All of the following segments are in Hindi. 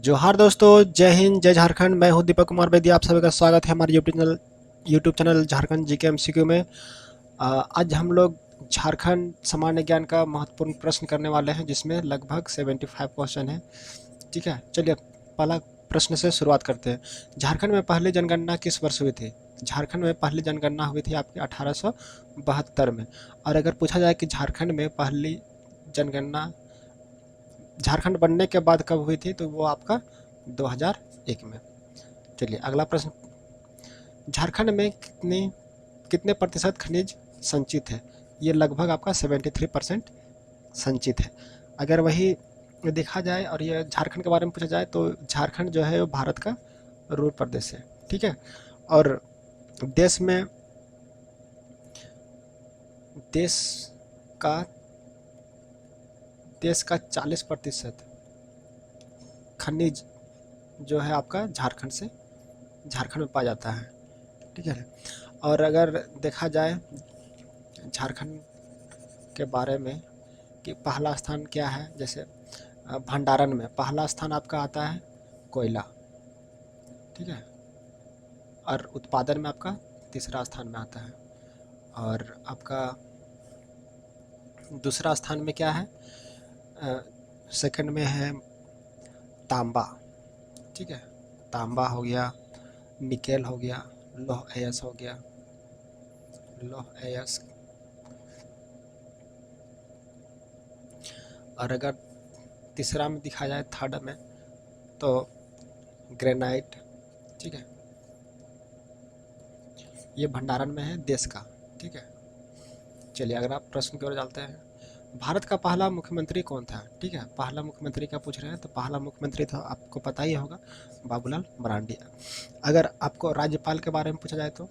जोहार दोस्तों, जय हिंद, जय झारखंड। मैं हूं दीपक कुमार बेदी। आप सभी का स्वागत है हमारे YouTube channel Jharkhand GK MCQ में। आज हम लोग झारखंड सामान्य ज्ञान का महत्वपूर्ण प्रश्न करने वाले हैं, जिसमें लगभग 75 क्वेश्चन है। ठीक है, चलिए पहला प्रश्न से शुरुआत करते हैं। झारखंड में पहली जनगणना किस वर्ष हुई थी? झारखंड में पहली जनगणना हुई थी आपकी 1872 में। और अगर पूछा जाए कि झारखंड में पहली जनगणना झारखंड बनने के बाद कब हुई थी, तो वो आपका 2001 में। चलिए अगला प्रश्न। झारखंड में कितने प्रतिशत खनिज संचित है? ये लगभग आपका 73% संचित है। अगर वही देखा जाए और ये झारखंड के बारे में पूछा जाए, तो झारखंड जो है वो भारत का रूर प्रदेश है। ठीक है, और देश में देश का देश का 40% खनिज जो है आपका झारखंड में पाया जाता है। ठीक है, और अगर देखा जाए झारखंड के बारे में कि पहला स्थान क्या है, जैसे भंडारण में पहला स्थान आपका आता है कोयला। ठीक है, और उत्पादन में आपका तीसरा स्थान में आता है। और आपका दूसरा स्थान में क्या है, सेकंड में है तांबा। ठीक है, तांबा हो गया, निकेल हो गया, लौह अयस्क हो गया, लौह अयस्क। और अगर तीसरा में दिखा जाए, थर्ड में, तो ग्रेनाइट। ठीक है, ये भंडारण में है देश का। ठीक है, चलिए अगर आप प्रश्न की ओर चलते हैं। भारत का पहला मुख्यमंत्री कौन था? ठीक है, पहला मुख्यमंत्री का पूछ रहे हैं, तो पहला मुख्यमंत्री था, आपको पता ही होगा, बाबूलाल मरांडी। अगर आपको राज्यपाल के बारे में पूछा जाए, तो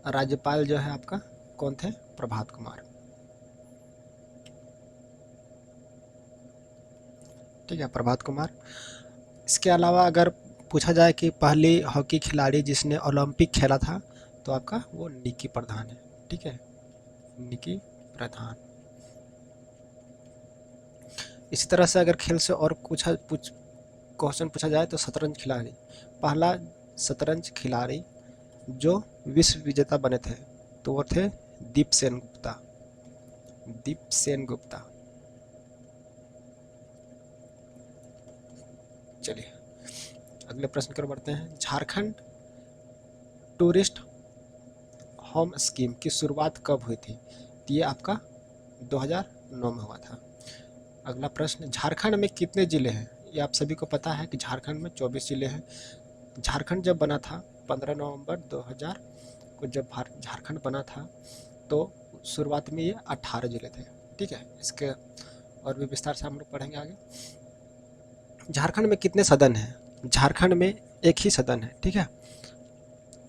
राज्यपाल जो है आपका कौन थे? प्रभात कुमार। ठीक है, प्रभात कुमार। इसके अलावा अगर पूछा जाए कि पहली हॉकी खिलाड़ी जिसने ओलंपिक खेला था, तो आपका वो निकी प्रधान है। ठीक है, निकी प्रधान। इसी तरह से अगर खेल से और क्वेश्चन पूछा जाए, तो शतरंज खिलाड़ी, पहला शतरंज खिलाड़ी जो विश्व विजेता बने थे, तो वो थे दीप सेन गुप्ता। दीप सेन गुप्ता। चलिए अगले प्रश्न की ओर बढ़ते हैं। झारखंड टूरिस्ट होम स्कीम की शुरुआत कब हुई थी? तो ये आपका 2009 में हुआ था। अगला प्रश्न। झारखंड में कितने जिले हैं? ये आप सभी को पता है कि झारखंड में 24 जिले हैं। झारखंड जब बना था 15 नवंबर 2000 को, जब झारखंड बना था, तो शुरुआत में ये 18 जिले थे। ठीक है, इसके और भी विस्तार से हम लोग पढ़ेंगे आगे। झारखंड में कितने सदन हैं? झारखंड में एक ही सदन है। ठीक है,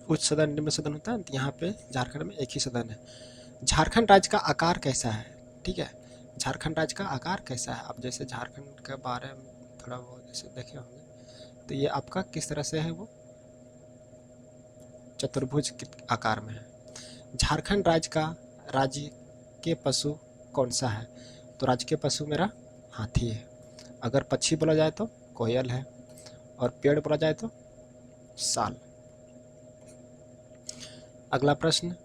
उच्च सदन निम्न सदन होता है, यहाँ पे झारखंड में एक ही सदन है। झारखंड राज्य का आकार कैसा है? ठीक है, झारखंड राज्य का आकार कैसा है? अब जैसे झारखंड के बारे में थोड़ा बहुत जैसे देखे होंगे, तो ये आपका किस तरह से है, वो चतुर्भुज आकार में है। झारखंड राज्य के पशु कौन सा है? तो राज्य के पशु मेरा हाथी है। अगर पक्षी बोला जाए तो कोयल है, और पेड़ बोला जाए तो साल। अगला प्रश्न।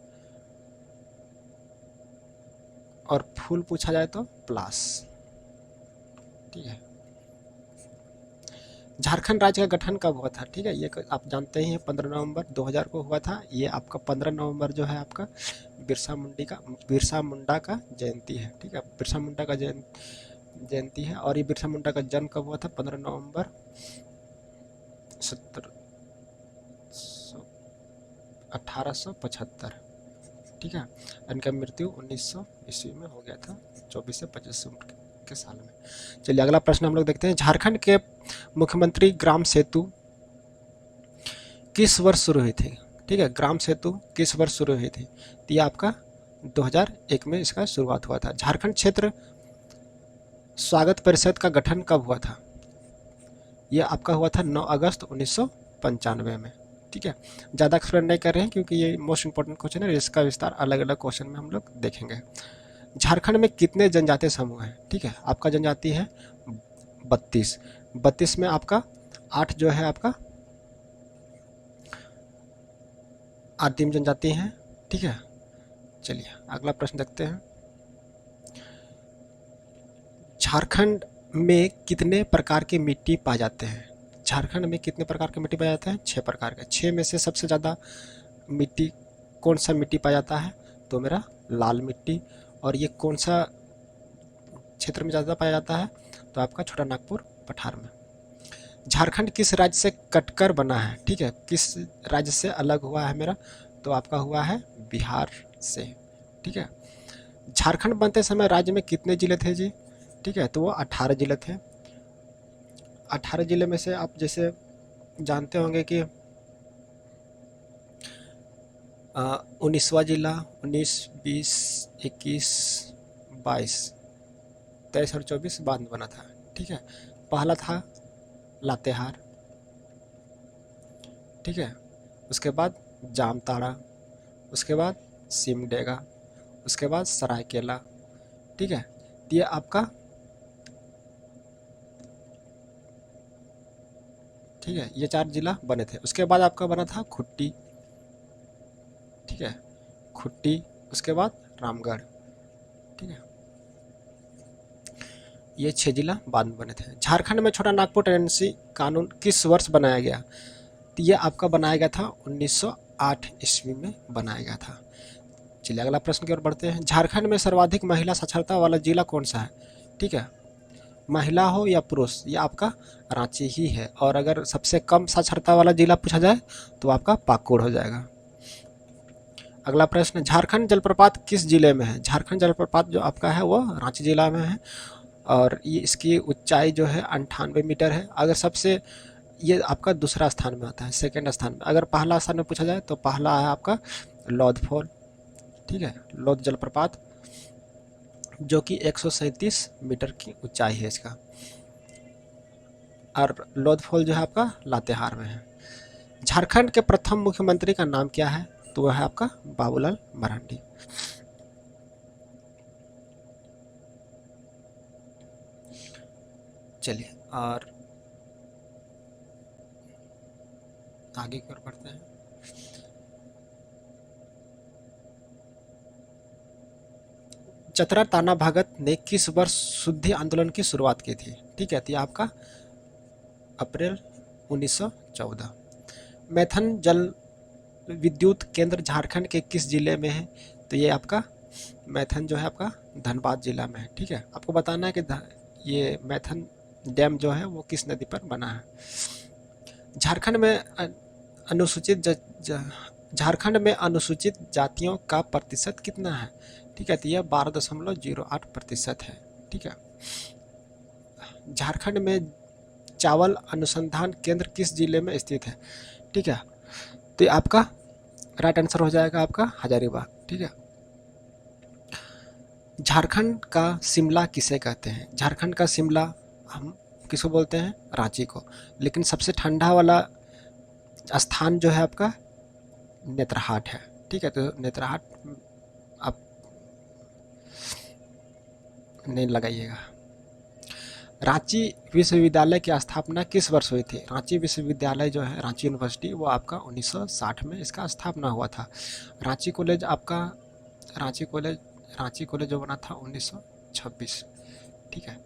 और फूल पूछा जाए तो प्लास। ठीक है, झारखंड राज्य का गठन कब हुआ था? ठीक है, ये आप जानते ही हैं, 15 नवंबर 2000 को हुआ था। ये आपका 15 नवंबर जो है आपका बिरसा मुंडा का जयंती है। ठीक है, बिरसा मुंडा का जयंती है। और ये बिरसा मुंडा का जन्म कब हुआ था? 15 नवंबर 1875। ठीक है, इनका मृत्यु 1900 ईस्वी में हो गया था, 24 से 25 उम्र के साल में। चलिए अगला प्रश्न हम लोग देखते हैं। झारखंड के मुख्यमंत्री ग्राम सेतु किस वर्ष शुरू हुई थी? ठीक है, ग्राम सेतु किस वर्ष शुरू हुई थी? तो ये आपका 2001 में इसका शुरुआत हुआ था। झारखंड क्षेत्र स्वागत परिषद का गठन कब हुआ था? ये आपका हुआ था 9 अगस्त 1995 में। ठीक है, ज़्यादा एक्सप्लेन नहीं कर रहे हैं, क्योंकि ये मोस्ट इंपॉर्टेंट क्वेश्चन है। इसका विस्तार अलग अलग क्वेश्चन में हम लोग देखेंगे। झारखंड में कितने जनजातीय समूह हैं? ठीक है, आपका जनजाति है 32। 32 में आपका 8 जो है आपका आदिम जनजाति हैं, ठीक है। चलिए अगला प्रश्न देखते हैं। झारखंड में कितने प्रकार की मिट्टी पाए जाते हैं? झारखंड में कितने प्रकार की मिट्टी पाए जाते हैं? 6 प्रकार के। 6 में से सबसे ज़्यादा मिट्टी कौन सा मिट्टी पाया जाता है? तो मेरा लाल मिट्टी। और ये कौन सा क्षेत्र में ज़्यादा पाया जाता है? तो आपका छोटा नागपुर पठार में। झारखंड किस राज्य से कटकर बना है? ठीक है, किस राज्य से अलग हुआ है मेरा? तो आपका हुआ है बिहार से, ठीक है। झारखंड बनते समय राज्य में कितने जिले थे जी? ठीक है, तो वो 18 जिले थे। 18 जिले में से आप जैसे जानते होंगे कि 19वां जिला, 19, 20, 21, 22, 23 और 24 बाद में बना था, ठीक है। पहला था लातेहार, ठीक है। उसके बाद जामताड़ा, उसके बाद सिमडेगा, उसके बाद सरायकेला, ठीक है। ये आपका, ठीक है, ये 4 जिला बने थे। उसके बाद आपका बना था खुट्टी, ठीक है, खुट्टी। उसके बाद रामगढ़, ठीक है। ये 6 जिला बाद में बने थे। झारखंड में छोटा नागपुर टेनेंसी कानून किस वर्ष बनाया गया? तो ये आपका बनाया गया था 1908 ईस्वी में बनाया गया था। चलिए अगला प्रश्न की ओर बढ़ते हैं। झारखंड में सर्वाधिक महिला साक्षरता वाला जिला कौन सा है? ठीक है, महिला हो या पुरुष, ये आपका रांची ही है। और अगर सबसे कम साक्षरता वाला जिला पूछा जाए तो आपका पाकुड़ हो जाएगा। अगला प्रश्न, झारखंड जलप्रपात किस जिले में है? झारखंड जलप्रपात जो आपका है वो रांची जिला में है। और ये इसकी ऊंचाई जो है 98 मीटर है। अगर सबसे, ये आपका दूसरा स्थान में आता है, सेकंड स्थान में। अगर पहला स्थान में पूछा जाए तो पहला है आपका लौध फॉल, ठीक है, लौध जलप्रपात, जो कि 137 मीटर की ऊंचाई है इसका। और लौध फॉल जो है आपका लातेहार में है। झारखंड के प्रथम मुख्यमंत्री का नाम क्या है? तो वह है आपका बाबूलाल मरांडी। चलिए और आगे की ओर बढ़ते हैं। चतरा ताना भगत ने किस वर्ष शुद्धि आंदोलन की शुरुआत की थी? ठीक है, तो ये आपका अप्रैल 1914। मैथन जल विद्युत केंद्र झारखंड के किस जिले में है? तो ये आपका मैथन जो है आपका धनबाद जिला में है, ठीक है। आपको बताना है कि ये मैथन डैम जो है वो किस नदी पर बना है। झारखंड में अनुसूचित झारखंड में अनुसूचित जातियों का प्रतिशत कितना है? ठीक है, तो यह 12.08% है, ठीक है। झारखंड में चावल अनुसंधान केंद्र किस जिले में स्थित है? ठीक है, तो आपका राइट आंसर हो जाएगा आपका हजारीबाग, ठीक है। झारखंड का शिमला किसे कहते हैं? झारखंड का शिमला हम किसको बोलते हैं? रांची को। लेकिन सबसे ठंडा वाला स्थान जो है आपका नेतरहाट है, ठीक है। तो नेतरहाट आप नहीं लगाइएगा। रांची विश्वविद्यालय की स्थापना किस वर्ष हुई थी? रांची विश्वविद्यालय जो है, रांची यूनिवर्सिटी, वो आपका 1960 में इसका स्थापना हुआ था। रांची कॉलेज आपका, रांची कॉलेज जो बना था 1926, ठीक है।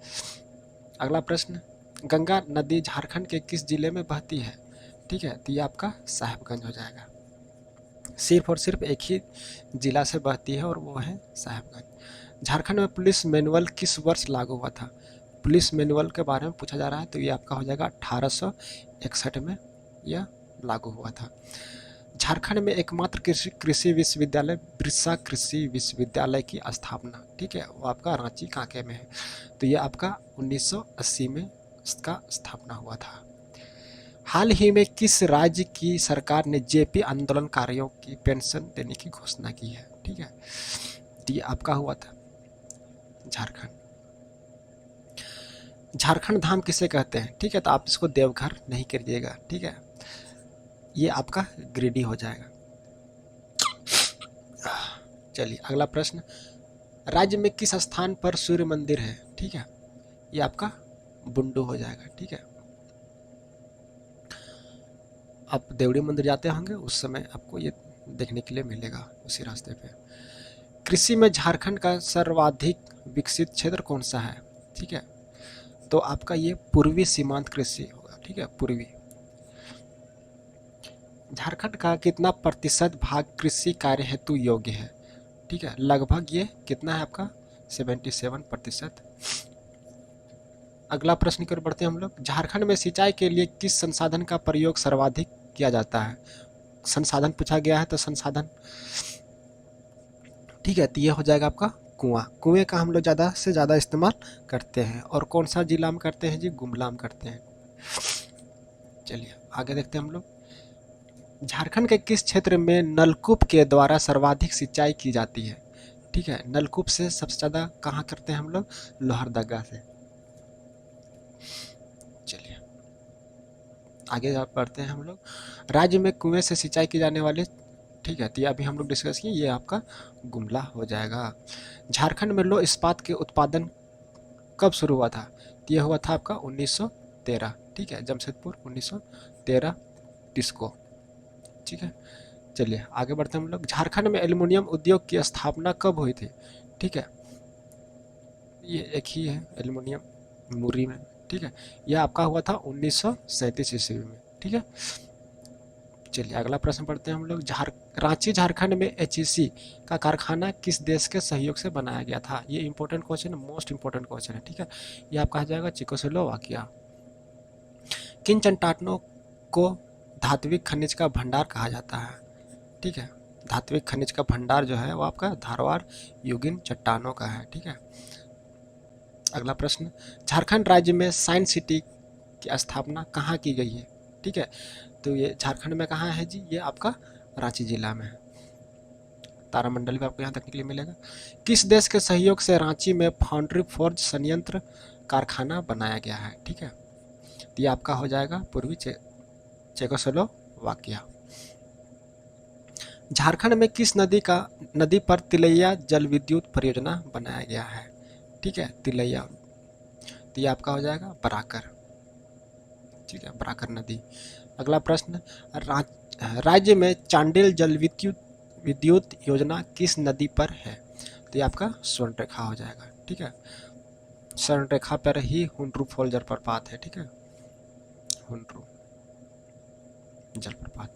अगला प्रश्न, गंगा नदी झारखंड के किस जिले में बहती है? ठीक है, तो ये आपका साहेबगंज हो जाएगा। सिर्फ और सिर्फ एक ही जिला से बहती है और वो है साहेबगंज। झारखंड में पुलिस मैनुअल किस वर्ष लागू हुआ था? पुलिस मैनुअल के बारे में पूछा जा रहा है, तो ये आपका हो जाएगा 1861 में यह लागू हुआ था। झारखंड में एकमात्र कृषि विश्वविद्यालय बिरसा कृषि विश्वविद्यालय की स्थापना, ठीक है, वो आपका रांची कांके में है। तो ये आपका 1980 में इसका स्थापना हुआ था। हाल ही में किस राज्य की सरकार ने जेपी आंदोलनकारियों की पेंशन देने की घोषणा की है? ठीक है, तो ये आपका हुआ था झारखंड। झारखंड धाम किसे कहते हैं? ठीक है, तो आप इसको देवघर नहीं करिएगा, ठीक है, ये आपका गिरिडीह हो जाएगा। चलिए अगला प्रश्न, राज्य में किस स्थान पर सूर्य मंदिर है? ठीक है, ये आपका बुंडू हो जाएगा। ठीक है, आप देवड़ी मंदिर जाते होंगे उस समय आपको ये देखने के लिए मिलेगा उसी रास्ते पे। कृषि में झारखंड का सर्वाधिक विकसित क्षेत्र कौन सा है? ठीक है, तो आपका ये पूर्वी सीमांत कृषि होगा। ठीक है, पूर्वी। झारखंड का कितना प्रतिशत भाग कृषि कार्य हेतु योग्य है? ठीक है, लगभग ये कितना है आपका 77%। अगला प्रश्न की ओर बढ़ते हैं हम लोग। झारखंड में सिंचाई के लिए किस संसाधन का प्रयोग सर्वाधिक किया जाता है? संसाधन पूछा गया है तो संसाधन, ठीक है, तो ये हो जाएगा आपका कुआं। कुएं का हम लोग ज़्यादा से ज़्यादा इस्तेमाल करते हैं। और कौन सा जिला में करते हैं जी? गुमला में करते हैं। चलिए आगे देखते हैं हम लोग। झारखंड के किस क्षेत्र में नलकूप के द्वारा सर्वाधिक सिंचाई की जाती है? ठीक है, नलकूप से सबसे ज़्यादा कहाँ करते हैं हम लोग? लोहरदगा से। चलिए आगे बढ़ते हैं हम लोग। राज्य में कुएं से सिंचाई की जाने वाली, ठीक है, तो ये अभी हम लोग डिस्कस किए, ये आपका गुमला हो जाएगा। झारखंड में लौह इस्पात के उत्पादन कब शुरू हुआ था? तो ये हुआ था आपका 1913। ठीक है, जमशेदपुर 1913 टिस्को। ठीक है, चलिए आगे बढ़ते हैं हम लोग। झारखंड में एल्युमिनियम उद्योग की स्थापना कब हुई थी? ठीक है, ये एक ही है एल्युमिनियम मुरी में। ठीक है, यह आपका हुआ था 1937 ईस्वी में। ठीक है, चलिए अगला प्रश्न पढ़ते हैं हम लोग। रांची झारखंड में एचईसी का कारखाना किस देश के सहयोग से बनाया गया था? ये इंपॉर्टेंट क्वेश्चन है, मोस्ट इंपॉर्टेंट क्वेश्चन है। ठीक है, ये आपका आ जाएगा चेकोस्लोवाकिया। किन चट्टानों को धात्विक खनिज का भंडार कहा जाता है? ठीक है, धात्विक खनिज का भंडार जो है वो आपका धारवाड़ युगिन चट्टानों का है। ठीक है, अगला प्रश्न। झारखंड राज्य में साइंस सिटी की स्थापना कहाँ की गई है? ठीक है, तो ये झारखंड में कहाँ है जी? ये आपका रांची जिला में है। तारामंडल भी आपको यहाँ देखने के लिए मिलेगा। किस देश के सहयोग से रांची में फाउंड्री फोर्ज संयंत्र कारखाना बनाया गया है? ठीक है, तो ये आपका हो जाएगा पूर्वी चेकोस्लोवाकिया। झारखंड में किस नदी पर तिलैया जल विद्युत परियोजना बनाया गया है? ठीक है, तिलैया, तो ये आपका हो जाएगा बराकर। ठीक है, बराकर नदी। अगला प्रश्न। राज्य में चांडिल जल विद्युत योजना किस नदी पर है? तो ये आपका स्वर्णरेखा हो जाएगा। ठीक है, स्वर्णरेखा पर ही हुंड्रू फॉल जलप्रपात है। ठीक है, हुंड्रू जलप्रपात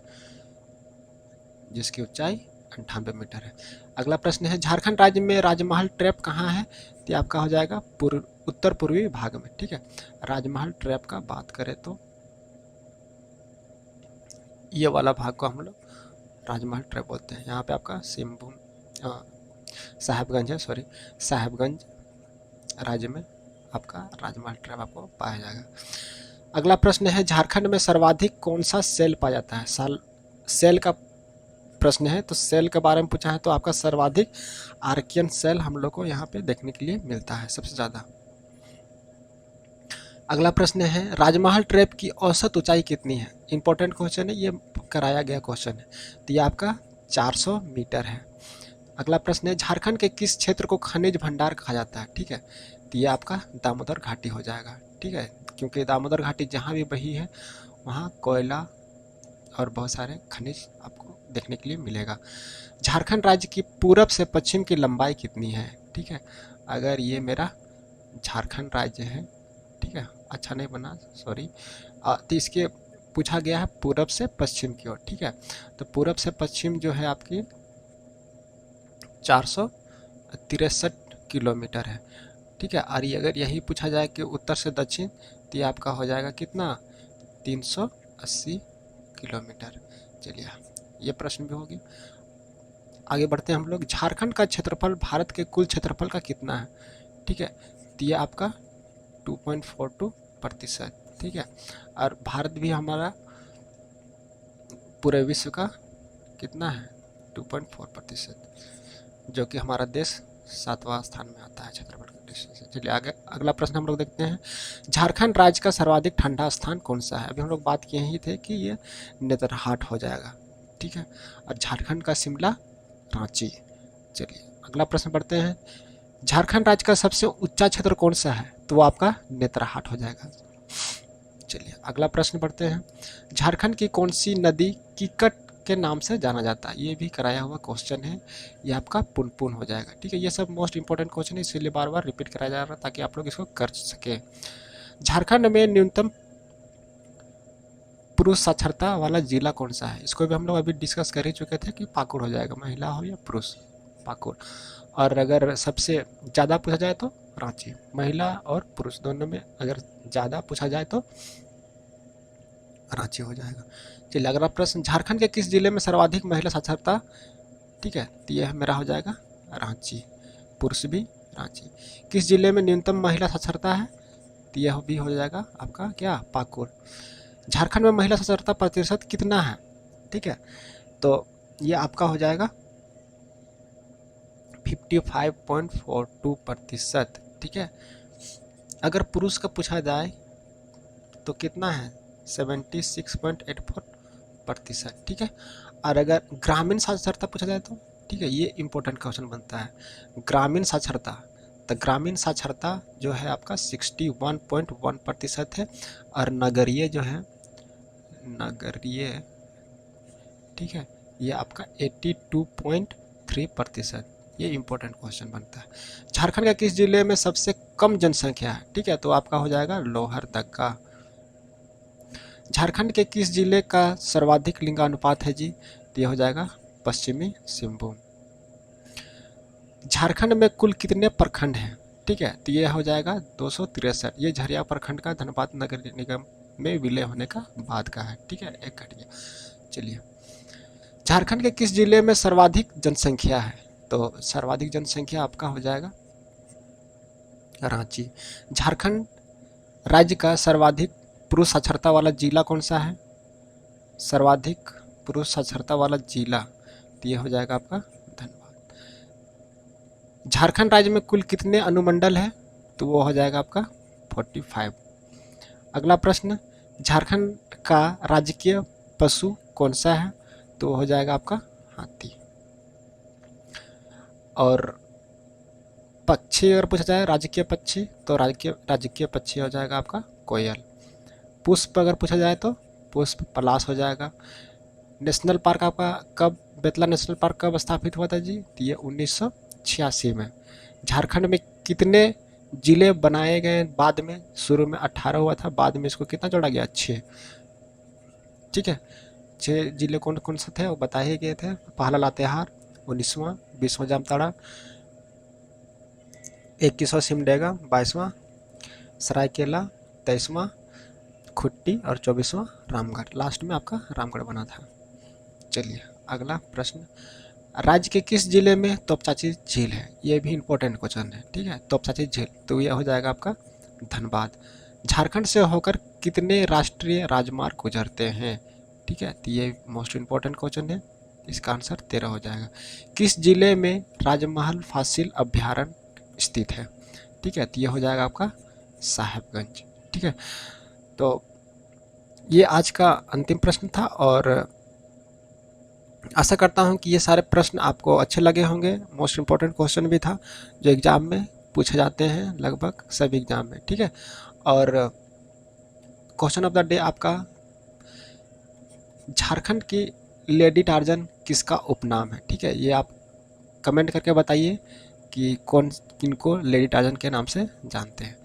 जिसकी ऊंचाई 98 मीटर है। अगला प्रश्न है। झारखंड राज्य में राजमहल ट्रैप कहाँ है? तो आपका हो जाएगा उत्तर पूर्वी भाग में। ठीक है, राजमहल ट्रैप का बात करें तो ये वाला भाग को हम लोग राजमहल ट्रैप बोलते हैं। यहाँ पे आपका सिंहभूम साहेबगंज है, सॉरी साहेबगंज राज्य में आपका राजमहल ट्रैप आपको पाया जाएगा। अगला प्रश्न है। झारखंड में सर्वाधिक कौन सा सेल पाया जाता है? सेल का प्रश्न है, तो सेल के बारे में पूछा है तो आपका सर्वाधिक आर्कियन सेल हम लोग को यहाँ पे देखने के लिए मिलता है सबसे ज़्यादा। अगला प्रश्न है। राजमहल ट्रैप की औसत ऊंचाई कितनी है? इंपॉर्टेंट क्वेश्चन है, ये कराया गया क्वेश्चन है, तो ये आपका 400 मीटर है। अगला प्रश्न है। झारखंड के किस क्षेत्र को खनिज भंडार कहा जाता है? ठीक है, तो ये आपका दामोदर घाटी हो जाएगा। ठीक है, क्योंकि दामोदर घाटी जहाँ भी बही है वहाँ कोयला और बहुत सारे खनिज आपको देखने के लिए मिलेगा। झारखंड राज्य की पूरब से पश्चिम की लंबाई कितनी है? ठीक है, अगर ये मेरा झारखंड राज्य है, ठीक है, अच्छा नहीं बना, सॉरी, तो इसके पूछा गया है पूरब से पश्चिम की ओर। ठीक है, तो पूरब से पश्चिम जो है आपकी 463 किलोमीटर है। ठीक है, और ये अगर यही पूछा जाए कि उत्तर से दक्षिण, तो ये आपका हो जाएगा कितना? 380 किलोमीटर। चलिए ये प्रश्न भी होगी। आगे बढ़ते हैं हम लोग। झारखंड का क्षेत्रफल भारत के कुल क्षेत्रफल का कितना है? ठीक है, तो ये आपका 2.42%। ठीक है, और भारत भी हमारा पूरे विश्व का कितना है? 2.4%, जो कि हमारा देश 7वां स्थान में आता है क्षेत्रफल की दृष्टि से। चलिए आगे अगला प्रश्न हम लोग देखते हैं। झारखंड राज्य का सर्वाधिक ठंडा स्थान कौन सा है? अभी हम लोग बात किए ही थे कि ये नेतरहाट हो जाएगा। ठीक है, और झारखंड का शिमला, रांची। चलिए अगला प्रश्न पढ़ते हैं। झारखंड राज्य का सबसे ऊंचा क्षेत्र कौन सा है? तो वो आपका नेतरहाट हो जाएगा। चलिए अगला प्रश्न पढ़ते हैं। झारखंड की कौन सी नदी कीकट के नाम से जाना जाता है? ये भी कराया हुआ क्वेश्चन है, ये आपका पुनपुन हो जाएगा। ठीक है, ये सब मोस्ट इंपॉर्टेंट क्वेश्चन है, इसीलिए बार बार रिपीट कराया जा रहा है ताकि आप लोग इसको कर सके। झारखंड में न्यूनतम पुरुष साक्षरता वाला जिला कौन सा है? इसको भी हम लोग अभी डिस्कस कर ही चुके थे कि पाकुड़ हो जाएगा, महिला हो या पुरुष, पाकुड़। और अगर सबसे ज़्यादा पूछा जाए तो रांची, महिला और पुरुष दोनों में अगर ज़्यादा पूछा जाए तो रांची हो जाएगा। चलिए अगला प्रश्न, झारखंड के किस जिले में सर्वाधिक महिला साक्षरता? ठीक है, तो यह मेरा हो जाएगा रांची, पुरुष भी रांची। किस जिले में न्यूनतम महिला साक्षरता है? तो यह भी हो जाएगा आपका क्या, पाकुड़। झारखंड में महिला साक्षरता प्रतिशत कितना है? ठीक है, तो ये आपका हो जाएगा 55.42%। ठीक है, अगर पुरुष का पूछा जाए तो कितना है, 76.84%। ठीक है, और अगर ग्रामीण साक्षरता पूछा जाए तो, ठीक है, ये इंपॉर्टेंट क्वेश्चन बनता है। ग्रामीण साक्षरता, तो ग्रामीण साक्षरता जो है आपका 61.1% है, और नगरीय जो है, नगरीय, ठीक है, ये आपका 82.3%। ये इंपॉर्टेंट क्वेश्चन बनता है। झारखंड का किस जिले में सबसे कम जनसंख्या है? ठीक है, तो आपका हो जाएगा लोहरदगा। झारखंड के किस जिले का सर्वाधिक लिंगानुपात है जी? तो ये हो जाएगा पश्चिमी सिंहभूम। झारखंड में कुल कितने प्रखंड हैं? ठीक है, तो ये हो जाएगा 263। ये झरिया प्रखंड का धनबाद नगर निगम में विलय होने का बाद का है। ठीक है, एक घट गया। चलिए, झारखंड के किस जिले में सर्वाधिक जनसंख्या है? तो सर्वाधिक जनसंख्या आपका हो जाएगा रांची। झारखंड राज्य का सर्वाधिक पुरुष साक्षरता वाला जिला कौन सा है? सर्वाधिक पुरुष साक्षरता वाला जिला, तो ये हो जाएगा आपका धनबाद। झारखंड राज्य में कुल कितने अनुमंडल है? तो वो हो जाएगा आपका 45। अगला प्रश्न, झारखंड का राजकीय पशु कौन सा है? तो वो हो जाएगा आपका हाथी। और पक्षी अगर पूछा जाए राजकीय पक्षी, तो राजकीय पक्षी हो जाएगा आपका कोयल। पुष्प अगर पूछा जाए तो पुष्प पलाश हो जाएगा। नेशनल पार्क आपका कब, बेतला नेशनल पार्क कब स्थापित हुआ था जी? तो ये 1986 में। झारखंड में कितने जिले बनाए गए बाद में? शुरू में 18 हुआ था, बाद में इसको कितना जोड़ा गया? 6। ठीक है, 6 जिले कौन कौन से थे वो बताए गए थे। पहला लातेहार, 19वां, 20वां जामताड़ा, 21वां सिमडेगा, 22वां सरायकेला, 23वां खुट्टी और 24वां रामगढ़। लास्ट में आपका रामगढ़ बना था। चलिए अगला प्रश्न, राज्य के किस जिले में तोपचाची झील है? ये भी इंपॉर्टेंट क्वेश्चन है। ठीक है, तोपचाची झील, तो ये हो जाएगा आपका धनबाद। झारखंड से होकर कितने राष्ट्रीय राजमार्ग गुजरते हैं? ठीक है, तो ये मोस्ट इंपॉर्टेंट क्वेश्चन है, इसका आंसर 13 हो जाएगा। किस जिले में राजमहल फासिल अभ्यारण्य स्थित है? ठीक है, तो ये हो जाएगा आपका साहेबगंज। ठीक है, तो ये आज का अंतिम प्रश्न था, और आशा करता हूं कि ये सारे प्रश्न आपको अच्छे लगे होंगे। मोस्ट इंपॉर्टेंट क्वेश्चन भी था जो एग्ज़ाम में पूछे जाते हैं लगभग सभी एग्ज़ाम में। ठीक है, और क्वेश्चन ऑफ द डे आपका, झारखंड की लेडी टार्जन किसका उपनाम है? ठीक है, ये आप कमेंट करके बताइए कि कौन किनको लेडी टार्जन के नाम से जानते हैं।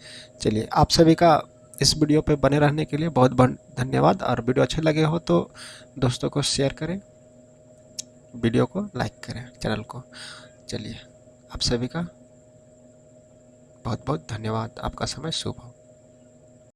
चलिए, आप सभी का इस वीडियो पे बने रहने के लिए बहुत बहुत धन्यवाद, और वीडियो अच्छे लगे हो तो दोस्तों को शेयर करें, वीडियो को लाइक करें, चैनल को। चलिए, आप सभी का बहुत बहुत धन्यवाद, आपका समय शुभ हो।